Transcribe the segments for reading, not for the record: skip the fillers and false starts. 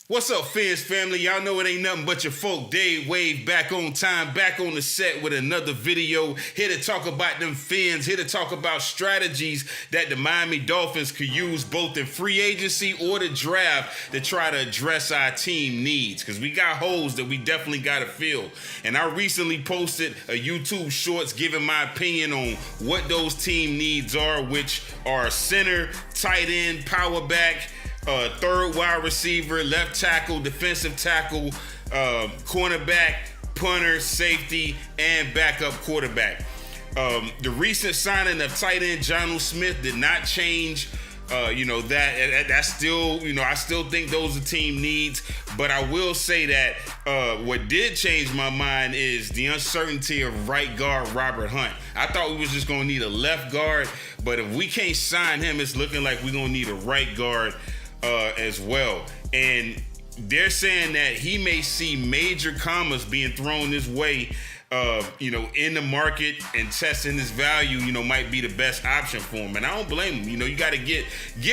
What's up, Fans family? Y'all know it ain't nothing but your folk, Dade Wave, back on time, back on the set with another video. Here to talk about them Fins, here to talk about strategies that the Miami Dolphins could use both in free agency or the draft to try to address our team needs. Because we got holes that we definitely got to fill. And I recently posted a YouTube Shorts giving my opinion on what those team needs are, which are center, tight end, power back, third wide receiver, left tackle, defensive tackle, cornerback, punter, safety, and backup quarterback. The recent signing of tight end Jonnu Smith did not change. That's still, I still think those are team needs. But I will say that what did change my mind is the uncertainty of right guard Robert Hunt. I thought we was just going to need a left guard, but if we can't sign him, it's looking like we're going to need a right guard as well. And they're saying that he may see major commas being thrown his way, in the market, and testing his value, might be the best option for him. And I don't blame him. You got to get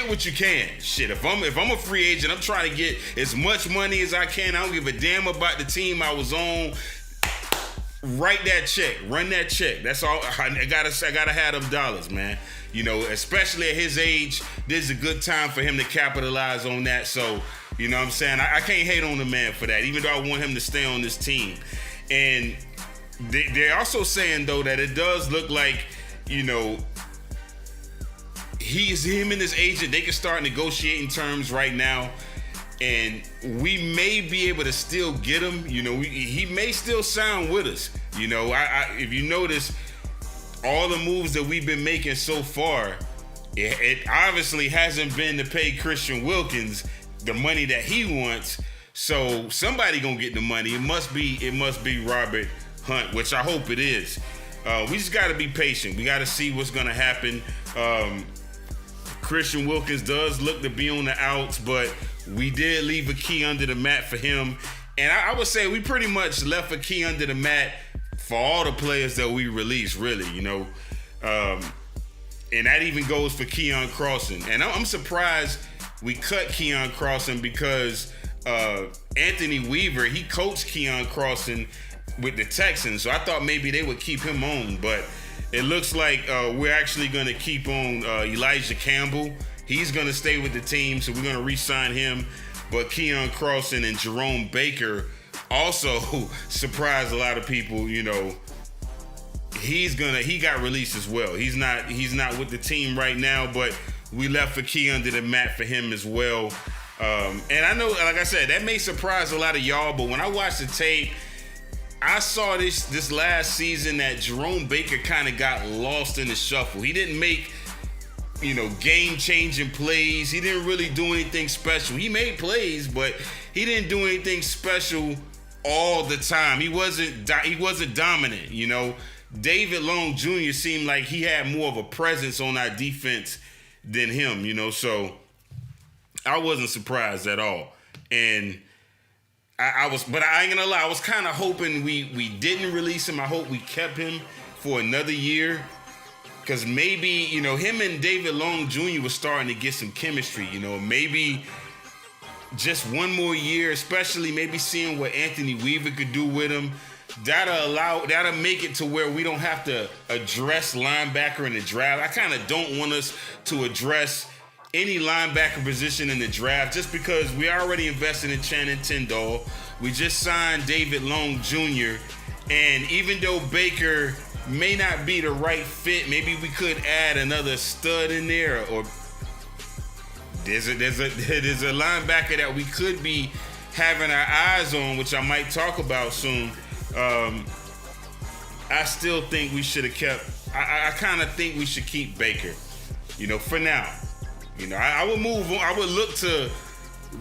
what you can. Shit, if I'm a free agent, I'm trying to get as much money as I can. I don't give a damn about the team I was on. Write that check, run that check. That's all. I gotta have them dollars, man. Especially at his age, this is a good time for him to capitalize on that. So, you know what I'm saying? I can't hate on the man for that, even though I want him to stay on this team. And they're also saying, though, that it does look like, him and his agent, they can start negotiating terms right now. And we may be able to still get him. He may still sign with us. If you notice, all the moves that we've been making so far, it obviously hasn't been to pay Christian Wilkins the money that he wants. So somebody gonna get the money. It must be Robert Hunt, which I hope it is. We just gotta be patient. We gotta see what's gonna happen. Christian Wilkins does look to be on the outs, but we did leave a key under the mat for him. And I would say we pretty much left a key under the mat for all the players that we released, really, and that even goes for Keon Crossen. And I'm surprised we cut Keon Crossen because Anthony Weaver, he coached Keon Crossen with the Texans, so I thought maybe they would keep him on, but it looks like we're actually going to keep on Elijah Campbell. He's going to stay with the team, so we're going to re-sign him. But Keon Crossen and Jerome Baker also surprised a lot of people. He got released as well. He's not with the team right now, but we left a key under the mat for him as well. And I know, like I said, that may surprise a lot of y'all, but when I watched the tape, I saw this last season that Jerome Baker kind of got lost in the shuffle. He didn't make game-changing plays. He didn't really do anything special. He made plays, but he didn't do anything special all the time. He wasn't dominant, David Long Jr. seemed like he had more of a presence on our defense than him, so I wasn't surprised at all. And but I ain't gonna lie, I was kind of hoping we didn't release him. I hope we kept him for another year. Because maybe, him and David Long Jr. was starting to get some chemistry, maybe just one more year, especially maybe seeing what Anthony Weaver could do with him. That'll make it to where we don't have to address linebacker in the draft. I kind of don't want us to address any linebacker position in the draft just because we already invested in Channing Tindall. We just signed David Long Jr. And even though Baker may not be the right fit, maybe we could add another stud in there, or there's a linebacker that we could be having our eyes on, which I might talk about soon. I still think we should have kept. I kind of think we should keep Baker, for now. I would move on. I would look to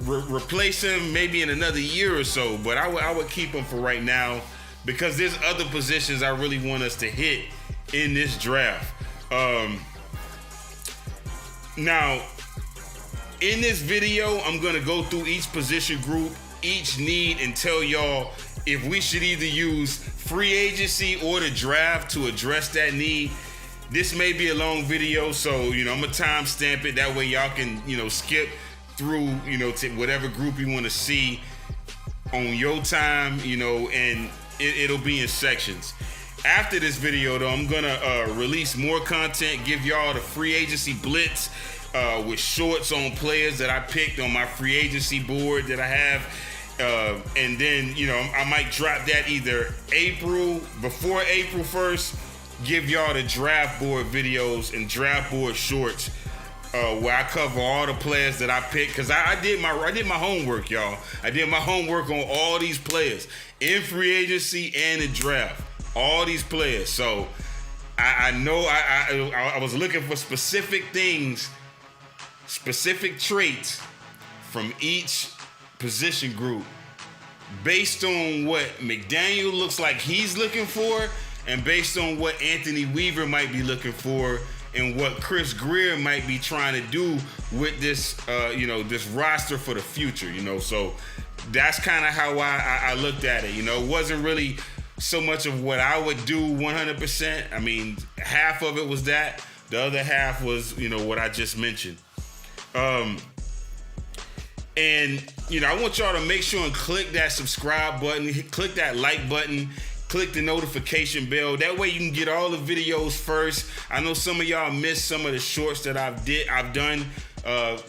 replace him maybe in another year or so, but I would keep him for right now, because there's other positions I really want us to hit in this draft. Now, in this video, I'm going to go through each position group, each need, and tell y'all if we should either use free agency or the draft to address that need. This may be a long video, so, I'm going to timestamp it. That way y'all can, skip through, to whatever group you want to see on your time, and it'll be in sections. After this video, though, I'm gonna release more content, give y'all the free agency blitz with shorts on players that I picked on my free agency board that I have. And then, I might drop that either before April 1st, give y'all the draft board videos and draft board shorts where I cover all the players that I picked, because I did my homework, y'all. I did my homework on all these players in free agency and in draft. All these players. So I know I was looking for specific things, specific traits from each position group based on what McDaniel looks like he's looking for, and based on what Anthony Weaver might be looking for, and what Chris Grier might be trying to do with this, this roster for the future, So that's kind of how I looked at it. It wasn't really so much of what I would do 100%. I mean, half of it was that. The other half was, what I just mentioned. And, I want y'all to make sure and click that subscribe button, click that like button, click the notification bell. That way you can get all the videos first. I know some of y'all missed some of the shorts that I've done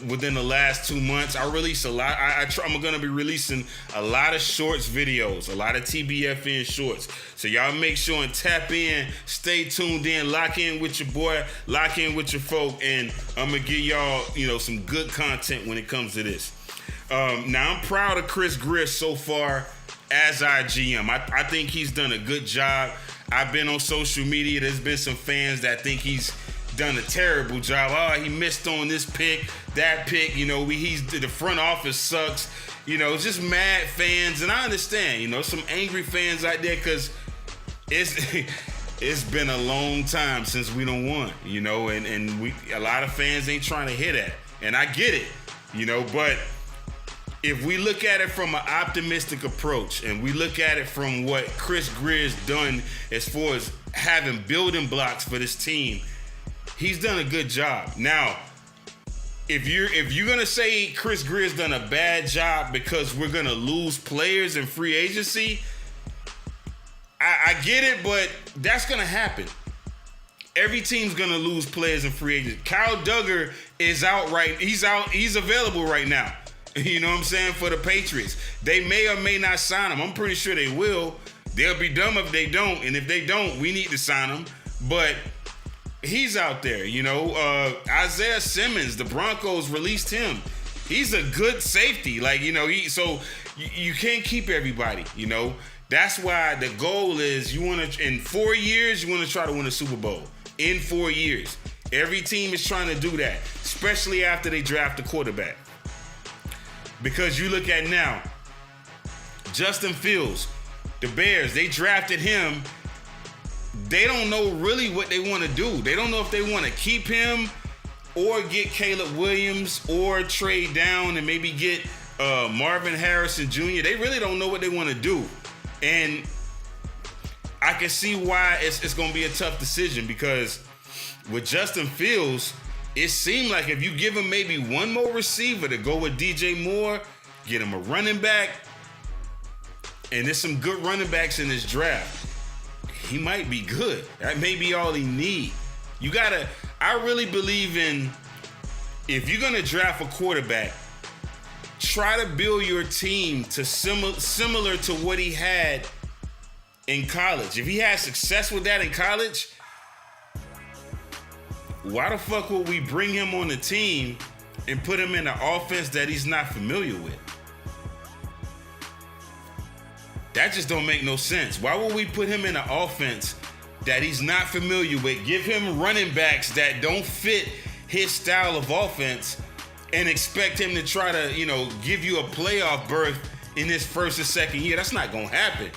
within the last 2 months. I release a lot. I'm going to be releasing a lot of shorts videos, a lot of TBFN shorts. So y'all make sure and tap in, stay tuned in, lock in with your boy, lock in with your folk, and I'm going to give y'all, some good content when it comes to this. Now, I'm proud of Chris Grier so far as our GM. I think he's done a good job. I've been on social media. There's been some fans that think he's done a terrible job. Oh, he missed on this pick, that pick. The front office sucks. It's just mad fans, and I understand. Some angry fans out there because it's been a long time since we done won. And a lot of fans ain't trying to hear that, and I get it. But if we look at it from an optimistic approach, and we look at it from what Chris Grier's done as far as having building blocks for this team, he's done a good job. Now, if you're gonna say Chris Grier's done a bad job because we're gonna lose players in free agency, I get it, but that's gonna happen. Every team's gonna lose players in free agency. Kyle Duggar is out right. He's available right now. You know what I'm saying? For the Patriots. They may or may not sign him. I'm pretty sure they will. They'll be dumb if they don't. And if they don't, we need to sign him. But he's out there, Isaiah Simmons, the Broncos released him. He's a good safety. So you can't keep everybody, That's why the goal is in 4 years, you want to try to win a Super Bowl. In 4 years. Every team is trying to do that, especially after they draft a quarterback. Because you look at now, Justin Fields, the Bears, they drafted him. They don't know really what they want to do. They don't know if they want to keep him or get Caleb Williams or trade down and maybe get Marvin Harrison Jr. They really don't know what they want to do. And I can see why it's going to be a tough decision, because with Justin Fields, it seemed like if you give him maybe one more receiver to go with DJ Moore, get him a running back, and there's some good running backs in this draft, he might be good. That may be all he need. I really believe in, if you're going to draft a quarterback, try to build your team to similar to what he had in college. If he had success with that in college, why the fuck would we bring him on the team and put him in an offense that he's not familiar with? That just don't make no sense. Why would we put him in an offense that he's not familiar with, give him running backs that don't fit his style of offense, and expect him to try to, give you a playoff berth in his first or second year? That's not going to happen.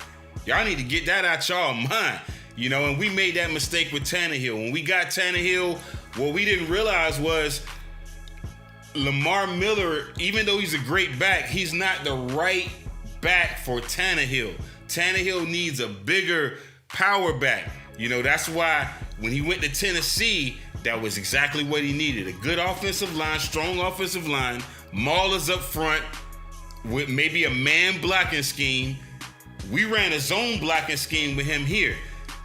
Y'all need to get that out y'all mind. And we made that mistake with Tannehill. When we got Tannehill, what we didn't realize was Lamar Miller, even though he's a great back, he's not the right back for Tannehill. Tannehill needs a bigger power back. That's why when he went to Tennessee, That was exactly what he needed. A good offensive line, strong offensive line, maulers up front with maybe a man blocking scheme. We ran a zone blocking scheme with him here,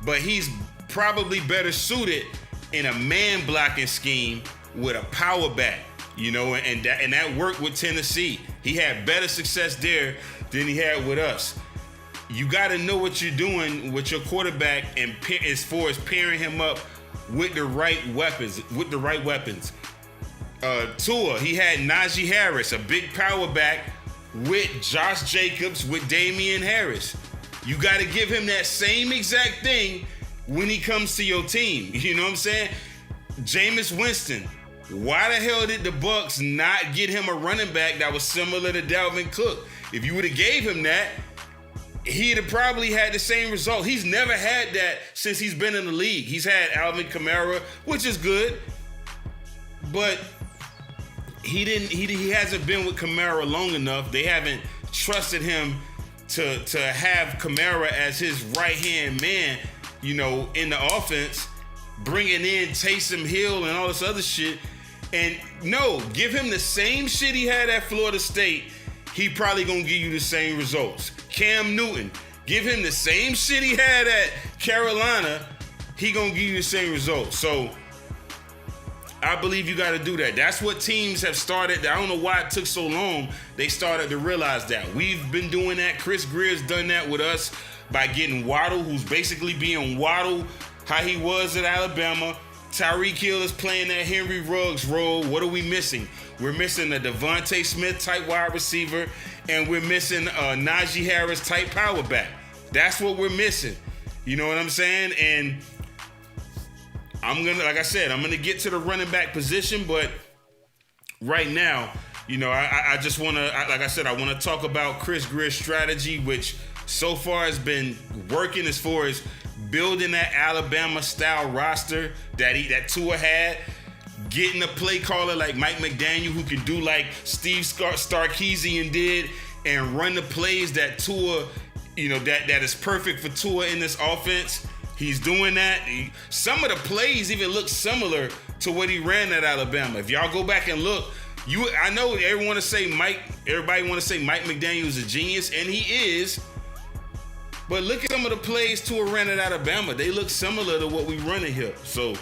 but he's probably better suited in a man blocking scheme with a power back, and that worked with Tennessee. He had better success there than he had with us. You got to know what you're doing with your quarterback, and as far as pairing him up with the right weapons. Tua, he had Najee Harris, a big power back, with Josh Jacobs, with Damian Harris. You got to give him that same exact thing when he comes to your team. You know what I'm saying? Jameis Winston. Why the hell did the Bucs not get him a running back that was similar to Dalvin Cook? If you would have gave him that, he'd have probably had the same result. He's never had that since he's been in the league. He's had Alvin Kamara, which is good, but he hasn't been with Kamara long enough. They haven't trusted him to have Kamara as his right-hand man, in the offense, bringing in Taysom Hill and all this other shit. And no, give him the same shit he had at Florida State. He probably gonna give you the same results. Cam Newton, give him the same shit he had at Carolina. He gonna give you the same results. So I believe you got to do that. That's what teams have started. I don't know why it took so long. They started to realize that. We've been doing that. Chris Greer's done that with us by getting Waddle, who's basically being Waddle how he was at Alabama. Tyreek Hill is playing that Henry Ruggs role. What are we missing? We're missing a Devontae Smith type wide receiver, and we're missing a Najee Harris type power back. That's what we're missing. You know what I'm saying? And I'm gonna get to the running back position, but right now, I just want to, like I said, I want to talk about Chris Greer's strategy, which so far has been working as far as building that Alabama-style roster that Tua had, getting a play caller like Mike McDaniel who can do like Steve Sarkisian did and run the plays that Tua, that is perfect for Tua in this offense. He's doing that. Some of the plays even look similar to what he ran at Alabama. If y'all go back and look, I know everybody want to say Mike McDaniel is a genius, and he is. But look at some of the plays Tua ran at Alabama. They look similar to what we run in here. So,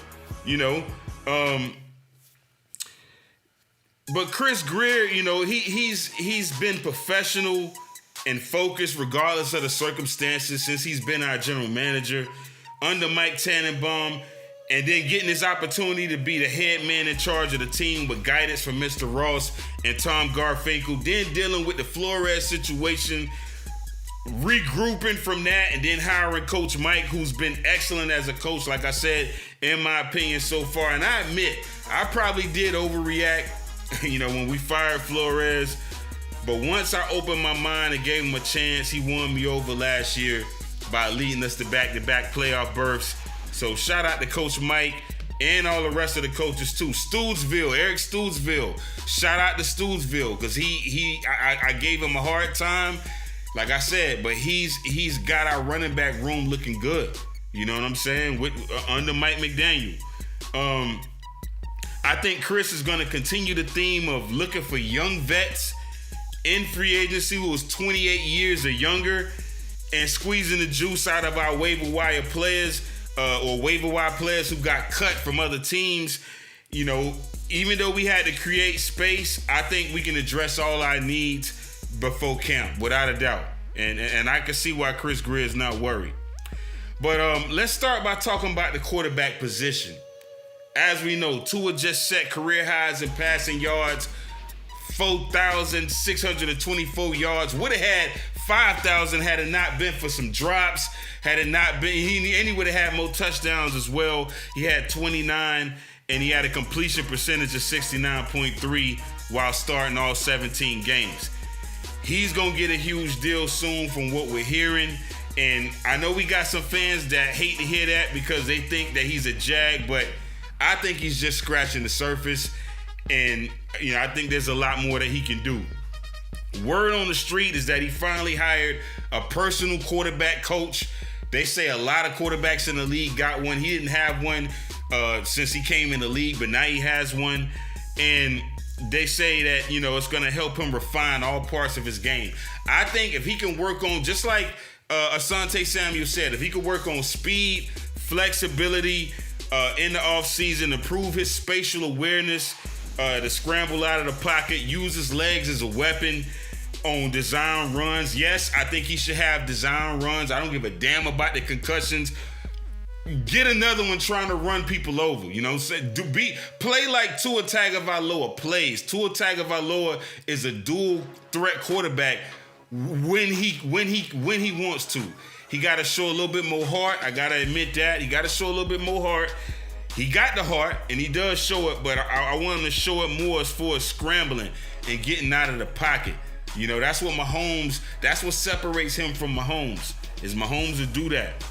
but Chris Greer, he's been professional and focused regardless of the circumstances since he's been our general manager under Mike Tannenbaum, and then getting this opportunity to be the head man in charge of the team with guidance from Mr. Ross and Tom Garfinkel, then dealing with the Flores situation, regrouping from that, and then hiring Coach Mike, who's been excellent as a coach, like I said, in my opinion so far. And I admit, I probably did overreact, when we fired Flores. But once I opened my mind and gave him a chance, he won me over last year by leading us to back-to-back playoff berths. So shout out to Coach Mike and all the rest of the coaches too. Eric Stootsville. Shout out to Stootsville, because I gave him a hard time, like I said, but he's got our running back room looking good. You know what I'm saying? Under Mike McDaniel. I think Chris is going to continue the theme of looking for young vets in free agency who was 28 years or younger, and squeezing the juice out of our waiver wire players or waiver wire players who got cut from other teams. Even though we had to create space, I think we can address all our needs before camp, without a doubt. And I can see why Chris Greer is not worried. But let's start by talking about the quarterback position. As we know, Tua just set career highs in passing yards, 4,624 yards. Would have had 5,000 had it not been for some drops. Had it not been, he would have had more touchdowns as well. He had 29, and he had a completion percentage of 69.3 while starting all 17 games. He's going to get a huge deal soon from what we're hearing. And I know we got some fans that hate to hear that because they think that he's a Jag, but I think he's just scratching the surface. And, I think there's a lot more that he can do. Word on the street is that he finally hired a personal quarterback coach. They say a lot of quarterbacks in the league got one. He didn't have one since he came in the league, but now he has one. And they say that, it's going to help him refine all parts of his game. I think if he can work on, just like Asante Samuel said, if he could work on speed, flexibility in the offseason, improve his spatial awareness, to scramble out of the pocket, use his legs as a weapon on design runs. Yes, I think he should have design runs. I don't give a damn about the concussions. Get another one trying to run people over. Play like Tua Tagovailoa plays. Tua Tagovailoa is a dual threat quarterback when he wants to. He got to show a little bit more heart. I got to admit that. He got to show a little bit more heart. He got the heart, and he does show it, but I want him to show it more as far as scrambling and getting out of the pocket. That's what that's what separates him from Mahomes, is Mahomes will do that.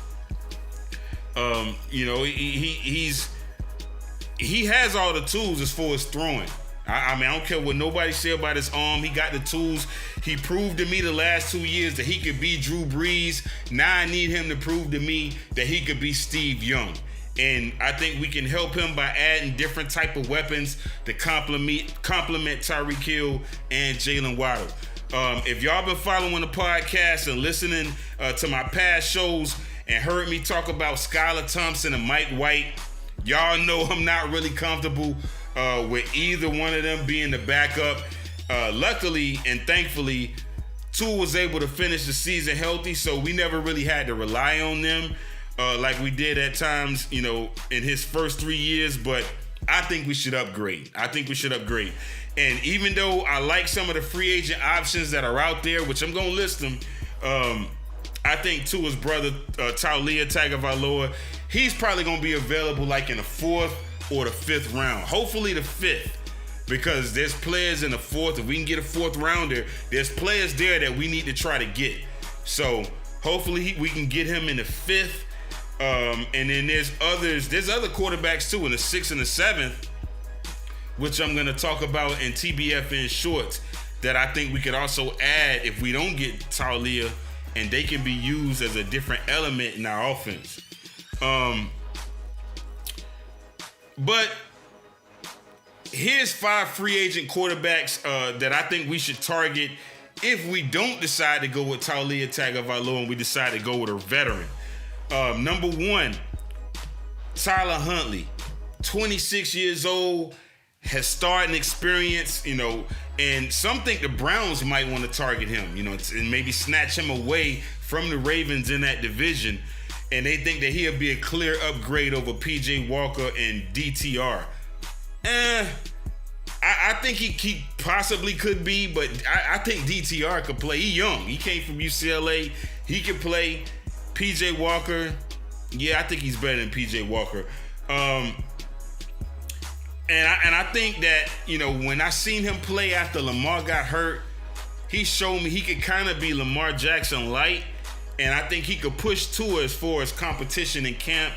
He has all the tools as far as throwing. I don't care what nobody say about his arm. He got the tools. He proved to me the last 2 years that he could be Drew Brees. Now I need him to prove to me that he could be Steve Young. And I think we can help him by adding different type of weapons to complement Tyreek Hill and Jalen Waddle. If y'all been following the podcast and listening to my past shows and heard me talk about Skylar Thompson and Mike White, y'all know I'm not really comfortable with either one of them being the backup. Luckily and thankfully, Tua was able to finish the season healthy, so we never really had to rely on them like we did at times, in his first 3 years. But I think we should upgrade. And even though I like some of the free agent options that are out there, which I'm going to list them, I think Tua's brother, Tua Tagovailoa, he's probably going to be available like in the 4th or the 5th round. Hopefully the 5th, because there's players in the 4th. If we can get a 4th rounder, there's players there that we need to try to get. So hopefully we can get him in the 5th. And then there's other quarterbacks too in the 6th and the 7th, which I'm going to talk about in TBFN shorts, that I think we could also add if we don't get Talia, and they can be used as a different element in our offense. But here's 5 free agent quarterbacks that I think we should target if we don't decide to go with Talia Tagovailoa and we decide to go with a veteran. Number 1, Tyler Huntley, 26 years old, has starting experience, and some think the Browns might want to target him, and maybe snatch him away from the Ravens in that division. And they think that he'll be a clear upgrade over PJ Walker and DTR. I think he possibly could be, but I think DTR could play. He young. He came from UCLA. He could play. PJ Walker, yeah, I think he's better than PJ Walker. And I think that, when I seen him play after Lamar got hurt, he showed me he could kind of be Lamar Jackson light. And I think he could push Tua as far as competition in camp.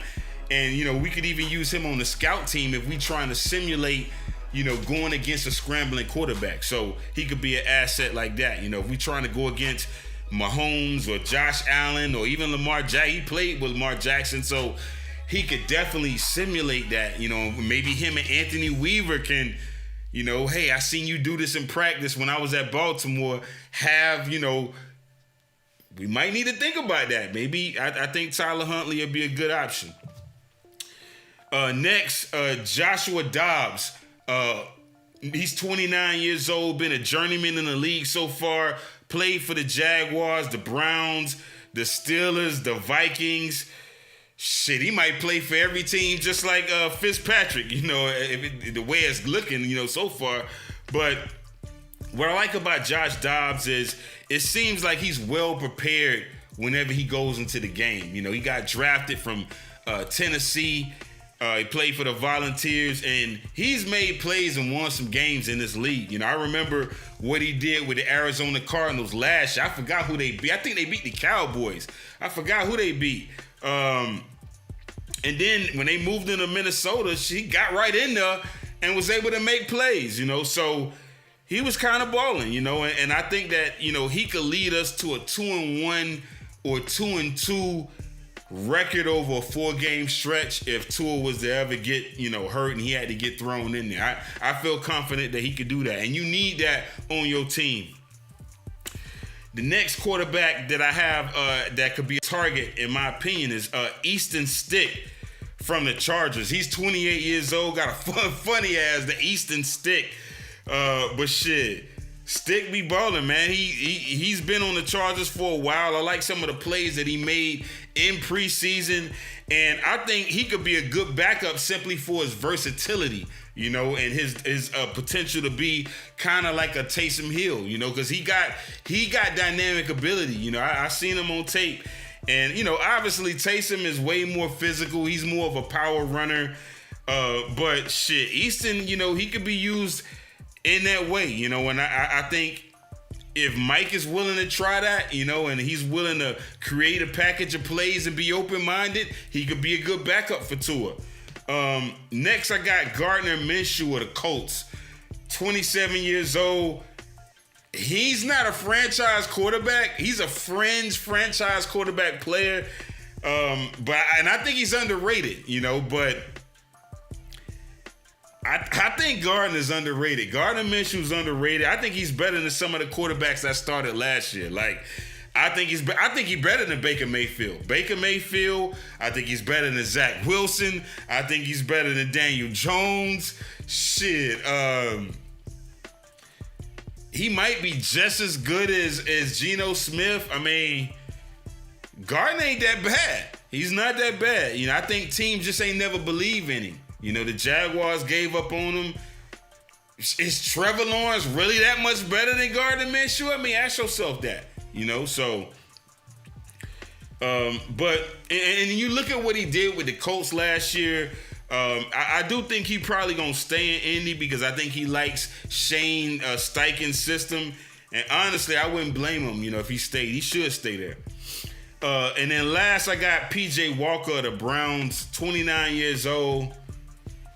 And, we could even use him on the scout team if we trying to simulate, going against a scrambling quarterback. So he could be an asset like that. If we trying to go against Mahomes or Josh Allen or even Lamar Jackson. He played with Lamar Jackson, so he could definitely simulate that. Maybe him and Anthony Weaver can, hey, I seen you do this in practice when I was at Baltimore. We might need to think about that. Maybe I think Tyler Huntley would be a good option. Next, Joshua Dobbs. He's 29 years old, been a journeyman in the league so far. Played for the Jaguars, the Browns, the Steelers, the Vikings. Shit, he might play for every team just like Fitzpatrick, the way it's looking, so far. But what I like about Josh Dobbs is it seems like he's well prepared whenever he goes into the game. He got drafted from Tennessee. He played for the Volunteers, and he's made plays and won some games in this league. I remember what he did with the Arizona Cardinals last year. I forgot who they beat. I think they beat the Cowboys. I forgot who they beat. And then when they moved into Minnesota, he got right in there and was able to make plays, So he was kind of balling, And I think that, he could lead us to a 2-1 or 2-2 record over a 4-game stretch if Tua was to ever get, hurt and he had to get thrown in there. I feel confident that he could do that. And you need that on your team. The next quarterback that I have that could be a target, in my opinion, is Easton Stick from the Chargers. He's 28 years old, got a funny ass, the Easton Stick. But shit, Stick be balling, man. He's been on the Chargers for a while. I like some of the plays that he made in preseason, and I think he could be a good backup simply for his versatility, and his potential to be kind of like a Taysom Hill, because he got dynamic ability. I seen him on tape, and obviously Taysom is way more physical. He's more of a power runner, but shit, Easton, he could be used in that way, and I think if Mike is willing to try that, and he's willing to create a package of plays and be open-minded, he could be a good backup for Tua. Next, I got Gardner Minshew of the Colts, 27 years old. He's not a franchise quarterback. He's a fringe franchise quarterback player, but I think he's underrated, but I think Gardner's underrated. Gardner Minshew's underrated. I think he's better than some of the quarterbacks that started last year. I think he's better than Baker Mayfield. I think he's better than Zach Wilson. I think he's better than Daniel Jones. Shit. He might be just as good as Geno Smith. I mean, Gardner ain't that bad. He's not that bad. I think teams just ain't never believe in him. The Jaguars gave up on him. Is Trevor Lawrence really that much better than Gardner Minshew? I mean, ask yourself that. So, but you look at what he did with the Colts last year. I do think he probably gonna stay in Indy because I think he likes Shane Steichen's system. And honestly, I wouldn't blame him. If he stayed, he should stay there. And then last, I got PJ Walker of the Browns, 29 years old.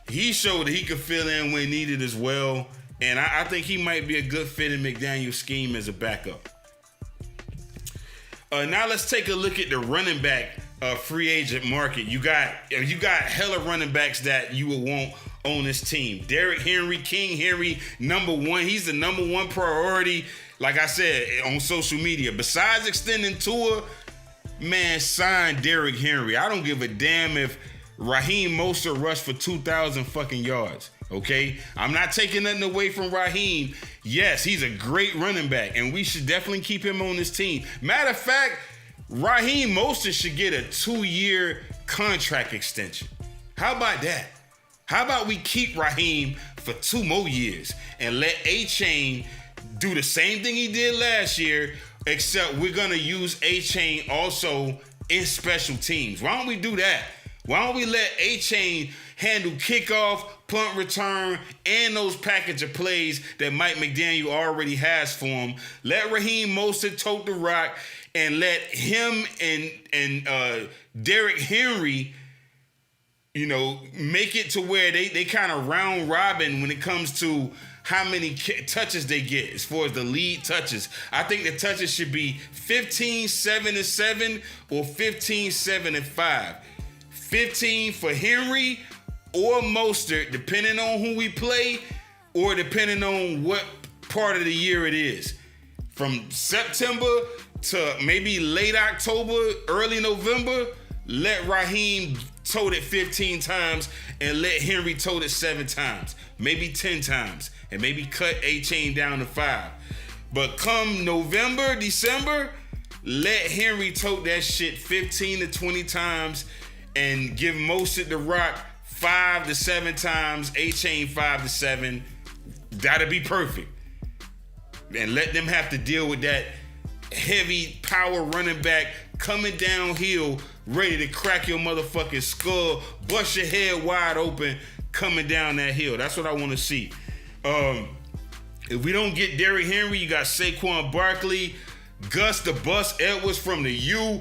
He showed that he could fill in when needed as well. And I think he might be a good fit in McDaniel's scheme as a backup. Now let's take a look at the running back free agent market. You got hella running backs that you would want on this team. Derrick Henry, King Henry, number one. He's the number one priority, like I said, on social media. Besides extending Tua, man, sign Derrick Henry. I don't give a damn if Raheem Mostert rushed for 2,000 fucking yards, okay? I'm not taking nothing away from Raheem. Yes, he's a great running back, and we should definitely keep him on this team. Matter of fact, Raheem Mostert should get a 2-year contract extension. How about that? How about we keep Raheem for 2 more years and let A-Chain do the same thing he did last year, except we're going to use A-Chain also in special teams. Why don't we do that? Why don't we let A-Chain handle kickoff, punt return, and those package of plays that Mike McDaniel already has for him? Let Raheem Mostert tote the rock and let him and Derrick Henry, make it to where they kind of round robin when it comes to how many touches they get as far as the lead touches. I think the touches should be 15-7-7 or 15-7-5. 15 for Henry or Mostert, depending on who we play or depending on what part of the year it is. From September to maybe late October, early November, let Raheem tote it 15 times and let Henry tote it 7 times, maybe 10 times, and maybe cut A-Chain down to 5. But come November, December, let Henry tote that shit 15 to 20 times and give Mostert the rock 5 to 7 times, A-Chain 5 to 7. That'll be perfect. And let them have to deal with that heavy power running back coming downhill, ready to crack your motherfucking skull, bust your head wide open, coming down that hill. That's what I want to see. If we don't get Derrick Henry, you got Saquon Barkley, Gus the Bus Edwards from the U,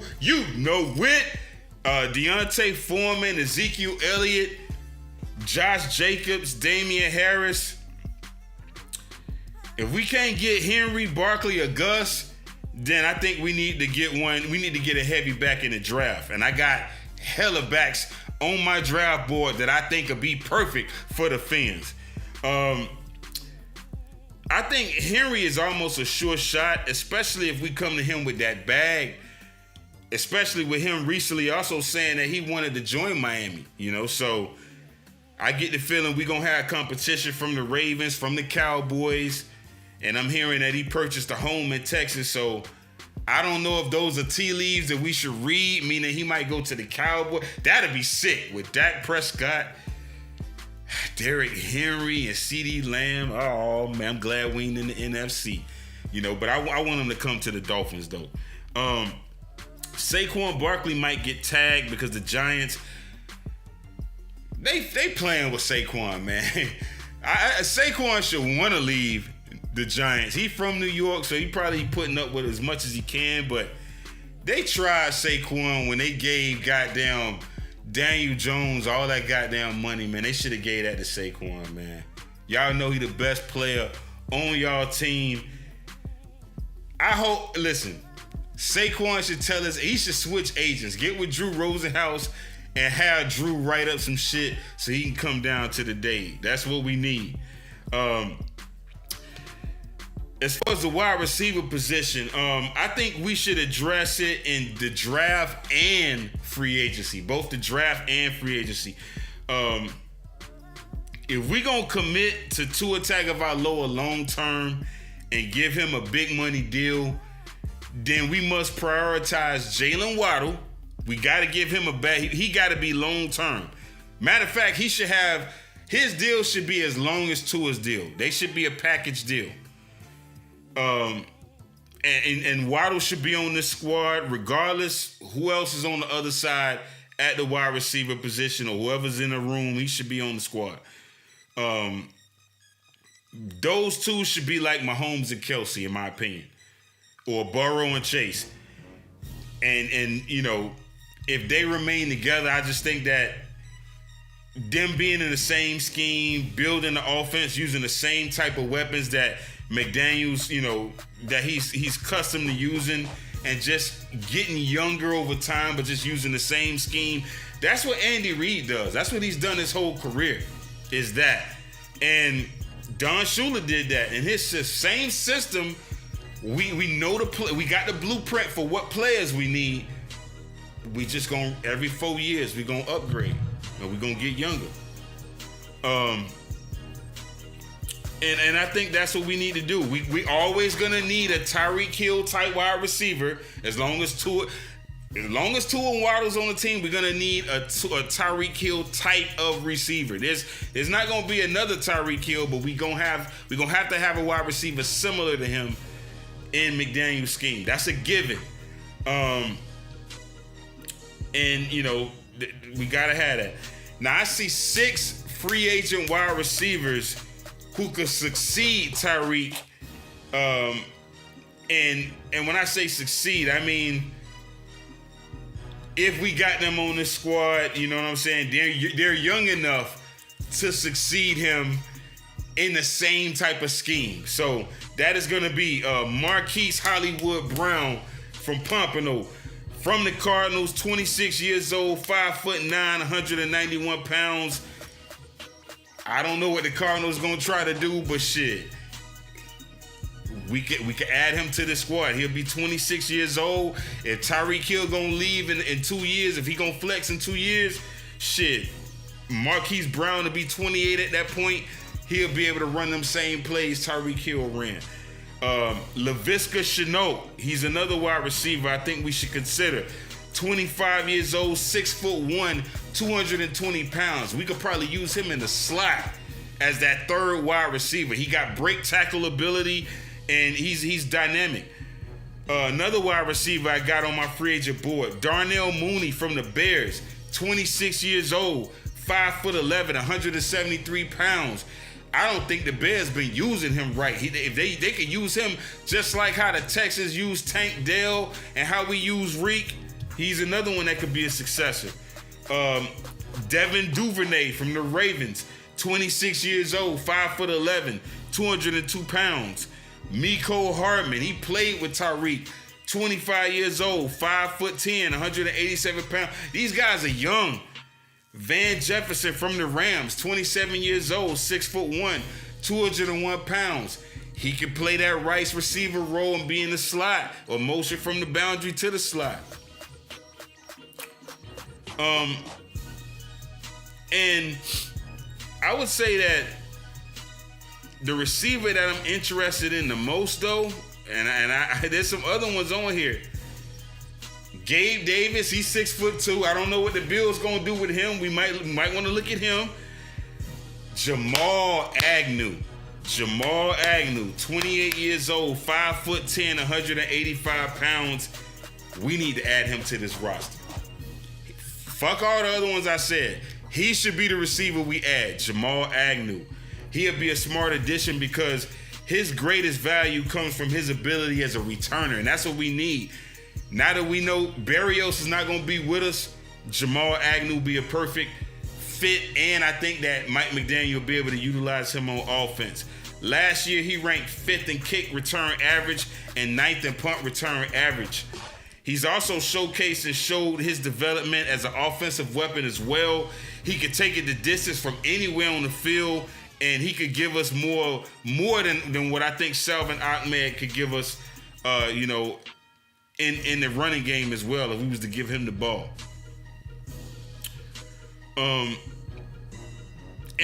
Deontay Foreman, Ezekiel Elliott, Josh Jacobs, Damian Harris. If we can't get Henry, Barkley, or Gus, then I think we need to get one. We need to get a heavy back in the draft. And I got hella backs on my draft board that I think would be perfect for the Fins. I think Henry is almost a sure shot, especially if we come to him with that bag. Especially with him recently also saying that he wanted to join Miami, So I get the feeling we're going to have competition from the Ravens, from the Cowboys. And I'm hearing that he purchased a home in Texas. So I don't know if those are tea leaves that we should read, meaning he might go to the Cowboys. That'd be sick with Dak Prescott, Derrick Henry, and CeeDee Lamb. Oh, man, I'm glad we ain't in the NFC. But I want him to come to the Dolphins, though. Saquon Barkley might get tagged because the Giants, they playing with Saquon, man. Saquon should want to leave the Giants. He from New York, so he probably putting up with as much as he can, but they tried Saquon when they gave goddamn Daniel Jones all that goddamn money, man. They should have gave that to Saquon, man. Y'all know he the best player on y'all team. Listen, Saquon should tell us he should switch agents. Get with Drew Rosenhaus and have Drew write up some shit so he can come down to the Dade. That's what we need. As far as the wide receiver position, I think we should address it in the draft and free agency. Both the draft and free agency. If we're going to commit to Tua Tagovailoa long term and give him a big money deal, then we must prioritize Jalen Waddle. We got to give him a bag. He got to be long term. Matter of fact, his deal should be as long as Tua's deal. They should be a package deal. And Waddle should be on this squad regardless who else is on the other side at the wide receiver position or whoever's in the room. He should be on the squad. Those two should be like Mahomes and Kelsey, in my opinion. Or Burrow and Chase. And if they remain together, I just think that them being in the same scheme, building the offense, using the same type of weapons that McDaniels, that he's accustomed to using, and just getting younger over time, but just using the same scheme. That's what Andy Reid does. That's what he's done his whole career, is that. And Don Shula did that. In his same system, we know we got the blueprint for what players we need. We just every 4 years, we're going to upgrade. And we're going to get younger. And I think that's what we need to do. We always going to need a Tyreek Hill type wide receiver. As long as Tua and Waddle's on the team, we're going to need a Tyreek Hill type of receiver. There's not going to be another Tyreek Hill, but we're going to have to have a wide receiver similar to him in McDaniel's scheme. That's a given. We got to have that. Now, I see 6 free agent wide receivers who could succeed Tyreek. And when I say succeed, I mean, if we got them on the squad, you know what I'm saying? They're young enough to succeed him in the same type of scheme. So that is going to be Marquise Hollywood Brown from Pompano, from the Cardinals, 26 years old, 5'9", 191 pounds. I don't know what the Cardinals going to try to do, but shit, we could add him to the squad. He'll be 26 years old. If Tyreek Hill going to leave in 2 years, if he going to flex in 2 years, shit, Marquise Brown will be 28 at that point. He'll be able to run them same plays Tyreek Hill ran. Laviska Shenault, he's another wide receiver I think we should consider. 25 years old, 6'1", 220 pounds. We could probably use him in the slot as that third wide receiver. He got break tackle ability, and he's dynamic. Another wide receiver I got on my free agent board, Darnell Mooney from the Bears, 26 years old, 5'11", 173 pounds. I don't think the Bears been using him right. If they could use him just like how the Texans use Tank Dell and how we use Reek, he's another one that could be a successor. Devin Duvernay from the Ravens, 26 years old, 5'11", 202 pounds. Mecole Hardman, he played with Tyreek. 25 years old, 5'10", 187 pounds. These guys are young. Van Jefferson from the Rams, 27 years old, 6'1", 201 pounds. He can play that Rice receiver role and be in the slot or motion from the boundary to the slot. And I would say that the receiver that I'm interested in the most, though, and I there's some other ones on here. Gabe Davis, he's 6'2". I don't know what the Bills gonna do with him. We might want to look at him. Jamal Agnew, 28 years old, 5'10", 185 pounds. We need to add him to this roster. Fuck all the other ones I said. He should be the receiver we add, Jamal Agnew. He'll be a smart addition because his greatest value comes from his ability as a returner, and that's what we need. Now that we know Berrios is not going to be with us, Jamal Agnew will be a perfect fit, and I think that Mike McDaniel will be able to utilize him on offense. Last year, he ranked 5th in kick return average and 9th in punt return average. He's also showcased and showed his development as an offensive weapon as well. He could take it the distance from anywhere on the field, and he could give us more than what I think Salvon Ahmed could give us, in the running game as well, if we was to give him the ball. And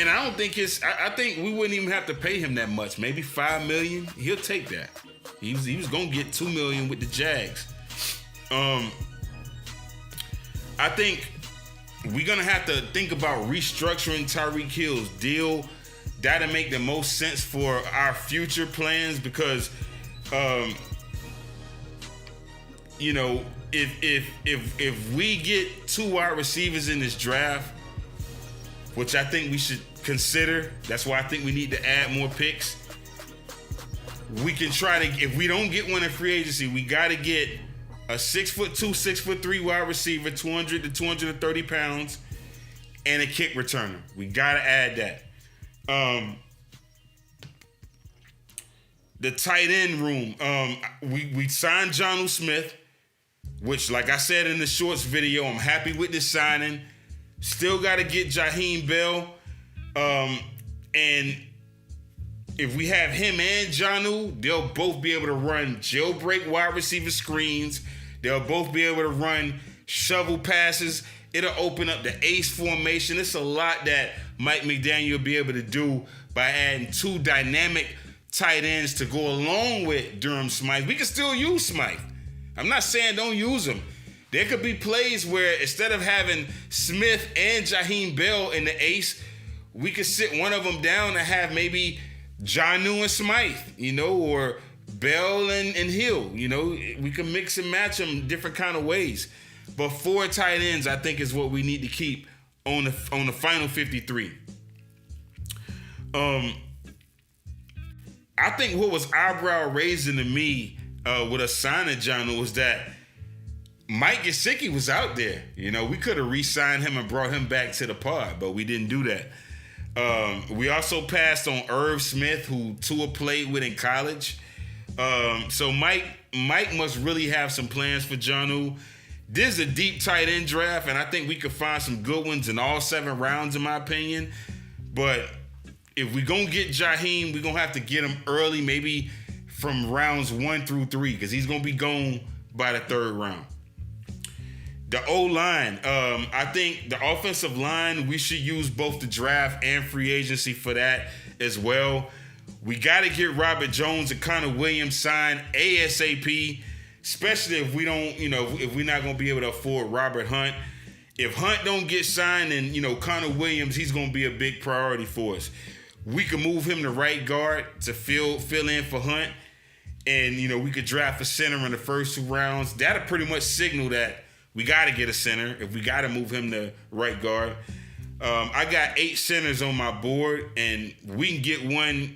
I don't think I think we wouldn't even have to pay him that much. Maybe $5 million. He'll take that. He was gonna get $2 million with the Jags. I think we're gonna have to think about restructuring Tyreek Hill's deal. That'll make the most sense for our future plans because if we get 2 wide receivers in this draft, which I think we should consider, that's why I think we need to add more picks. We can try to, if we don't get one in free agency, we got to get a 6'2", 6'3" wide receiver, 200 to 230 pounds, and a kick returner. We got to add that. The tight end room, we signed Jonnu Smith, which, like I said in the shorts video, I'm happy with this signing. Still got to get Jaheim Bell. And if we have him and Jonnu, they'll both be able to run jailbreak wide receiver screens. They'll both be able to run shovel passes. It'll open up the ace formation. It's a lot that Mike McDaniel will be able to do by adding 2 dynamic tight ends to go along with Durham Smythe. We can still use Smythe. I'm not saying don't use him. There could be plays where instead of having Smith and Jaheim Bell in the ace, we could sit one of them down and have maybe Jonnu and Smythe, or Bell and Hill. We can mix and match them different kind of ways. But 4 tight ends, I think, is what we need to keep on the final 53. I think what was eyebrow raising to me with us signing Jonnu was that Mike Gesicki was out there. We could have re-signed him and brought him back to the pod, but we didn't do that. We also passed on Irv Smith, who Tua played with in college. So Mike must really have some plans for Jonnu. This is a deep tight end draft, and I think we could find some good ones in all 7 rounds, in my opinion. But if we're going to get Jaheim, we're going to have to get him early, maybe from rounds 1 through 3, because he's going to be gone by the 3rd round. The O-line, I think the offensive line, we should use both the draft and free agency for that as well. We got to get Robert Jones and Connor Williams signed ASAP, especially if we don't, if we're not going to be able to afford Robert Hunt. If Hunt don't get signed, then, Connor Williams, he's going to be a big priority for us. We could move him to right guard to fill in for Hunt. And, we could draft a center in the first 2 rounds. That'll pretty much signal that we got to get a center if we got to move him to right guard. I got 8 centers on my board, and we can get one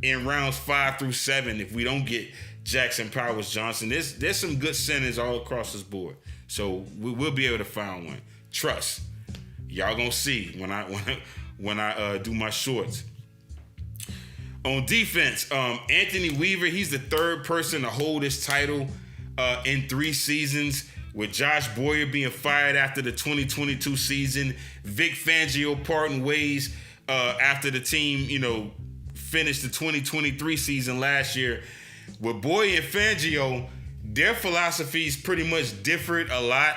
in rounds 5 through 7 if we don't get Jackson Powers Johnson. There's some good centers all across this board. So we'll be able to find one. Trust. Y'all gonna see when I do my shorts. On defense, Anthony Weaver, he's the 3rd person to hold this title. in 3 seasons, with Josh Boyer being fired after the 2022 season, Vic Fangio parting ways after the team, finished the 2023 season last year. With Boyer and Fangio, their philosophies pretty much differed a lot.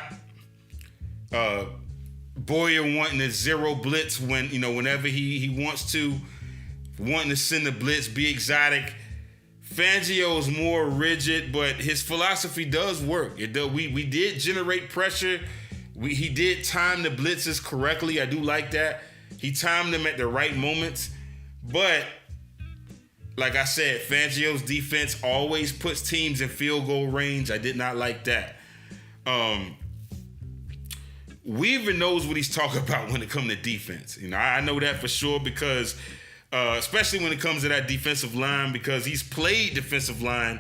Boyer wanting a zero blitz whenever he wants to, wanting to send the blitz, be exotic. Fangio is more rigid, but his philosophy does work. We did generate pressure. He did time the blitzes correctly. I do like that. He timed them at the right moments. But like I said, Fangio's defense always puts teams in field goal range. I did not like that. Weaver knows what he's talking about when it comes to defense. I know that for sure because especially when it comes to that defensive line, because he's played defensive line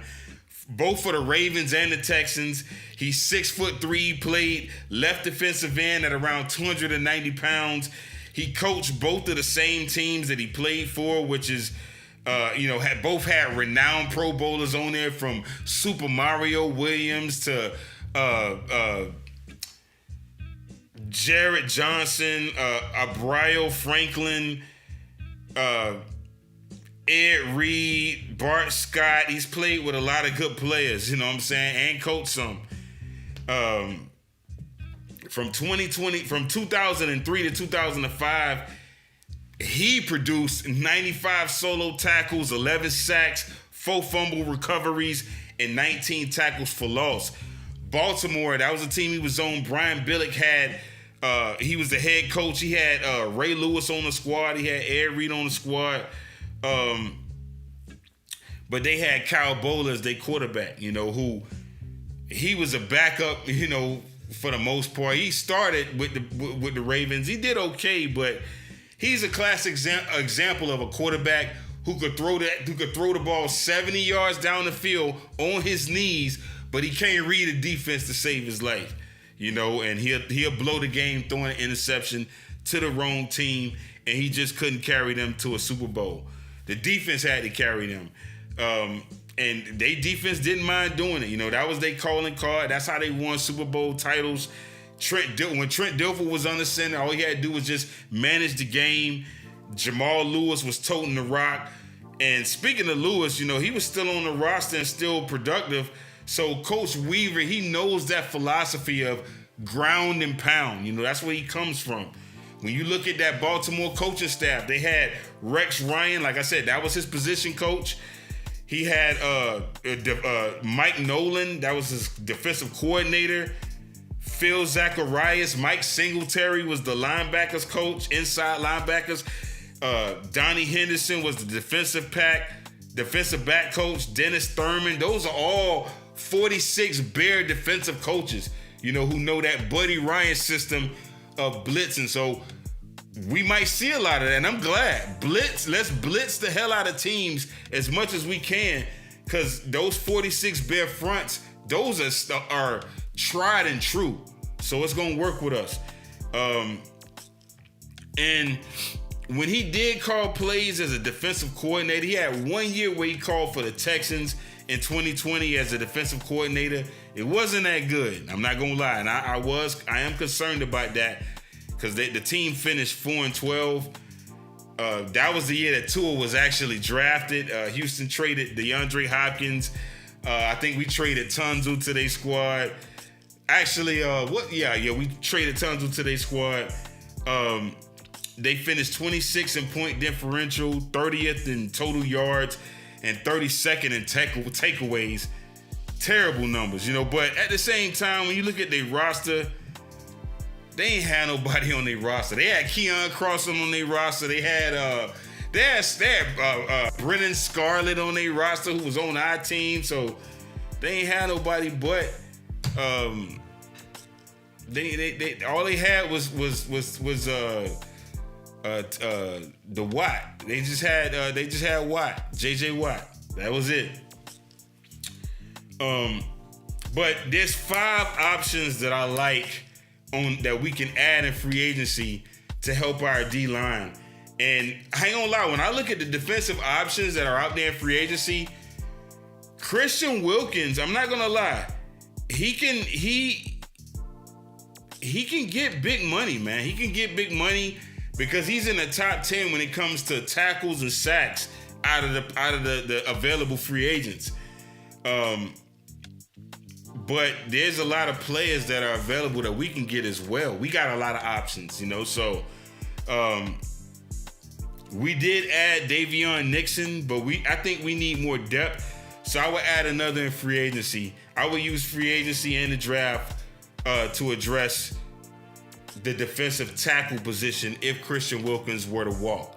both for the Ravens and the Texans. He's 6'3", played left defensive end at around 290 pounds. He coached both of the same teams that he played for, which is, had renowned Pro Bowlers on there, from Super Mario Williams to Jarrett Johnson, Abrayo Franklin, Ed Reed, Bart Scott. He's played with a lot of good players, and coached some. From 2003 to 2005, he produced 95 solo tackles, 11 sacks, 4 fumble recoveries, and 19 tackles for loss. Baltimore, that was a team he was on. Brian Billick he was the head coach. He had Ray Lewis on the squad. He had Ed Reed on the squad. But they had Kyle Boller as their quarterback, who he was a backup, for the most part. He started with the Ravens. He did okay, but he's a classic example of a quarterback who could throw the ball 70 yards down the field on his knees, but he can't read a defense to save his life. And he'll blow the game throwing an interception to the wrong team, and he just couldn't carry them to a Super Bowl. The defense had to carry them. And their defense didn't mind doing it. That was their calling card. That's how they won Super Bowl titles. When Trent Dilfer was under center, all he had to do was just manage the game. Jamal Lewis was toting the rock. And speaking of Lewis, he was still on the roster and still productive. So Coach Weaver, he knows that philosophy of ground and pound. That's where he comes from. When you look at that Baltimore coaching staff, they had Rex Ryan. Like I said, that was his position coach. He had Mike Nolan. That was his defensive coordinator. Phil Zacharias. Mike Singletary was the linebackers coach, inside linebackers. Donnie Henderson was the defensive back coach. Dennis Thurman. Those are all 46 Bear defensive coaches, who know that Buddy Ryan system of blitzing. So we might see a lot of that, and I'm glad. Let's blitz the hell out of teams as much as we can, because those 46 Bear fronts, those are tried and true. So it's going to work with us. And when he did call plays as a defensive coordinator, he had 1 year where he called for the Texans in 2020 as a defensive coordinator. It wasn't that good. I'm not going to lie. And I am concerned about that, because the team finished 4-12. That was the year that Tua was actually drafted. Houston traded DeAndre Hopkins. I think we traded Tunzel to their squad. Actually, we traded Tunzel to their squad. They finished 26th in point differential, 30th in total yards, and 32nd in takeaways. Terrible numbers, But at the same time, when you look at their roster, they ain't had nobody on their roster. They had Keon Crossland on their roster. They had Brennan Scarlett on their roster, who was on our team. So they ain't had nobody but they all they had was the Watt. They just had Watt, JJ Watt. That was it. But there's 5 options that I like that we can add in free agency to help our D-line. And I ain't gonna lie, when I look at the defensive options that are out there in free agency, Christian Wilkins, I'm not gonna lie, he can get big money, man. He can get big money because he's in the top 10 when it comes to tackles and sacks out of the available free agents. But there's a lot of players that are available that we can get as well. We got a lot of options, you know. So we did add Daviyon Nixon, but I think we need more depth. So I would add another in free agency. I would use free agency and the draft to address the defensive tackle position if Christian Wilkins were to walk.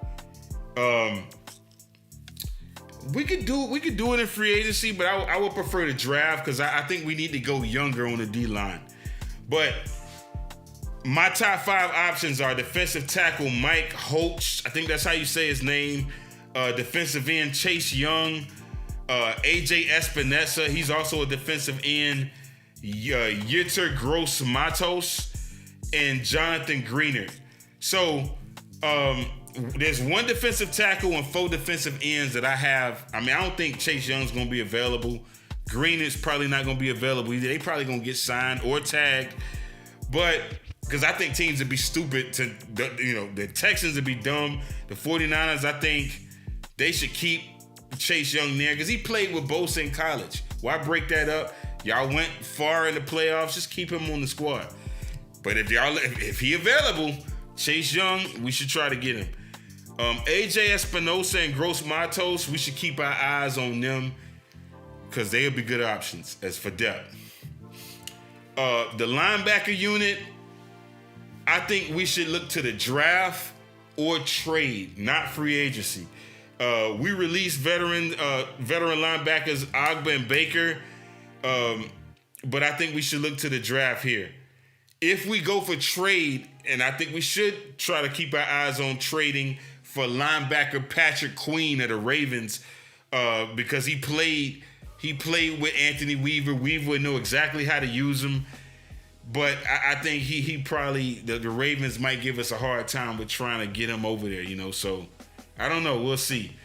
We could do it in free agency, but I would prefer the draft because I think we need to go younger on the D-line. But my top 5 options are defensive tackle Mike Holtz. I think that's how you say his name. Defensive end Chase Young. AJ Espinosa. He's also a defensive end. Yetur Gross-Matos. And Jonathan Greenard. So, there's one defensive tackle and 4 defensive ends that I have. I mean, I don't think Chase Young's going to be available. Greenard's probably not going to be available either. They probably going to get signed or tagged. But, because I think teams would be stupid to, the Texans would be dumb. The 49ers, I think they should keep Chase Young there because he played with Bosa in college. Why break that up? Y'all went far in the playoffs. Just keep him on the squad. But if he available, Chase Young, we should try to get him. AJ Espinosa and Gross-Matos, we should keep our eyes on them because they'll be good options as for depth. The linebacker unit, I think we should look to the draft or trade, not free agency. We released veteran linebackers Ogba and Baker, but I think we should look to the draft here. If we go for trade, and I think we should try to keep our eyes on trading for linebacker Patrick Queen of the Ravens, because he played with Anthony Weaver. Weaver would know exactly how to use him, but I think he probably the Ravens might give us a hard time with trying to get him over there, So I don't know. We'll see.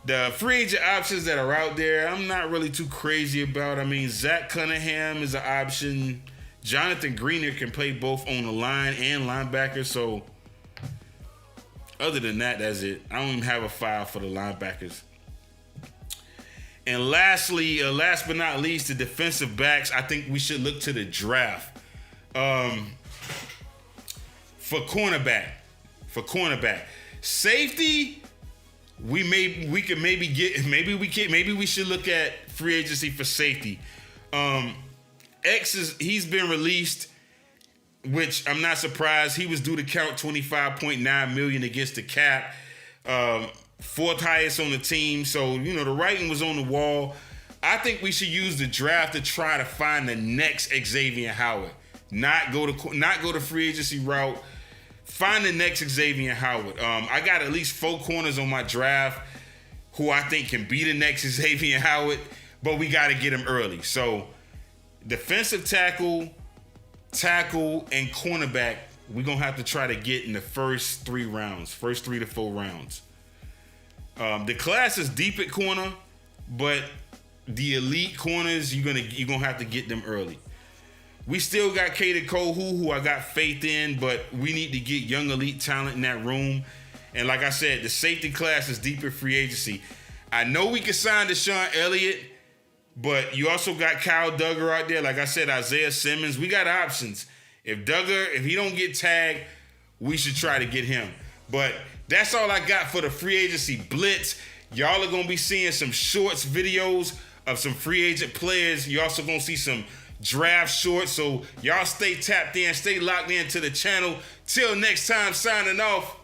The free agent options that are out there, I'm not really too crazy about. I mean, Zach Cunningham is an option. Jonathan Greenard can play both on the line and linebacker. So other than that, that's it. I don't even have a file for the linebackers. And lastly, last but not least, the defensive backs. I think we should look to the draft. For cornerback. Safety, maybe we should look at free agency for safety. He's been released, which I'm not surprised. He was due to count $25.9 million against the cap, 4th highest on the team. So the writing was on the wall. I think we should use the draft to try to find the next Xavien Howard. Not go to free agency route. Find the next Xavien Howard. I got at least 4 corners on my draft who I think can be the next Xavien Howard, but we got to get him early. So defensive tackle, and cornerback, we're going to have to try to get in the first 3 to 4 rounds. The class is deep at corner, but the elite corners, you're gonna have to get them early. We still got Kader Kohu, who I got faith in, but we need to get young elite talent in that room. And like I said, the safety class is deep at free agency. I know we can sign Deshaun Elliott, but you also got Kyle Duggar out there. Like I said, Isaiah Simmons. We got options. If he don't get tagged, we should try to get him. But that's all I got for the free agency blitz. Y'all are going to be seeing some shorts videos of some free agent players. You're also going to see some draft shorts. So y'all stay tapped in, stay locked in to the channel. Till next time, signing off.